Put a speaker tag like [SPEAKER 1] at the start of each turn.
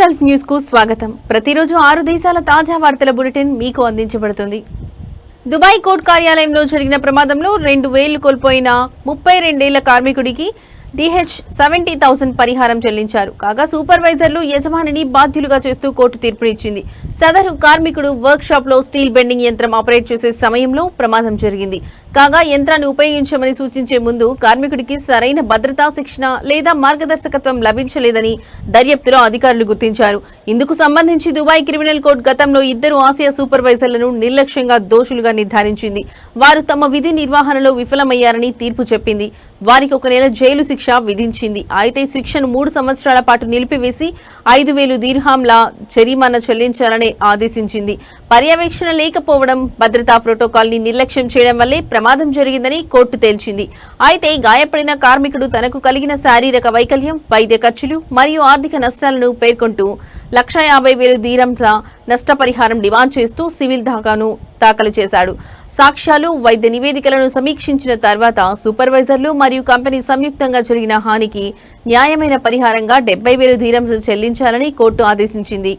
[SPEAKER 1] Gulf news కు స్వాగతం. ప్రతిరోజు 6 దేశాల తాజా వార్తల బులెటిన్ మీకు అందించబడుతుంది. దుబాయ్ కోర్టు కార్యాలయంలో జరిగిన ప్రమాదంలో 2 వేళ్లు కోల్పోయిన 32 ఏళ్ల కార్మికుడికి DH70,000 పరిహారం చెల్లించారు. కాగా సూపర్వైజర్లు యజమానిని బాధ్యులుగా చేస్తూ కోర్టు తీర్పునిచ్చింది. సదరు కార్మికుడు వర్క్ షాప్ లో స్టీల్ బెండింగ్ యంత్రం ఆపరేట్ చేసే సమయంలో ప్రమాదం జరిగింది. కాగా యంత్రాన్ని ఉపయోగించమని సూచించే ముందు కార్మికుడికి సరైన భద్రతా శిక్షణ లేదా మార్గదర్శకత్వం లభించలేదని దర్యాప్తులో అధికారులు గుర్తించారు. ఇందుకు సంబంధించి దుబాయ్ క్రిమినల్ కోర్టు గతంలో 2 ఆసియా సూపర్వైజర్లను నిర్లక్ష్యంగా దోషులుగా నిర్ధారించింది. వారు తమ విధి నిర్వహణలో విఫలమయ్యారని తీర్పు చెప్పింది. వారికి 1 నెల జైలు శిక్ష విధించింది. అయితే శిక్షను 3 సంవత్సరాల పాటు నిలిపివేసి 5,000 దీర్హాంల జరిమానా చెల్లించాలని ఆదేశించింది. పర్యవేక్షణ లేకపోవడం, భద్రతా ప్రోటోకాల్ ని నిర్లక్ష్యం చేయడం వల్లే ప్రమాదం జరిగిందని కోర్టు తేల్చింది. అయితే గాయపడిన కార్మికుడు తనకు కలిగిన శారీరక వైకల్యం, వైద్య ఖర్చులు మరియు ఆర్థిక నష్టాలను పేర్కొంటూ 1,50,000 దీర్హాంల నష్టపరిహారం డిమాండ్ చేస్తూ సివిల్ దాఖలు చేశాడు. సాక్ష్యాలు, వైద్య నివేదికలను సమీక్షించిన తర్వాత సూపర్వైజర్లు మరియు కంపెనీ సంయుక్తంగా జరిగిన హానికి న్యాయమైన పరిహారంగా 70,000 దీర్హాంలు చెల్లించాలని కోర్టు ఆదేశించింది.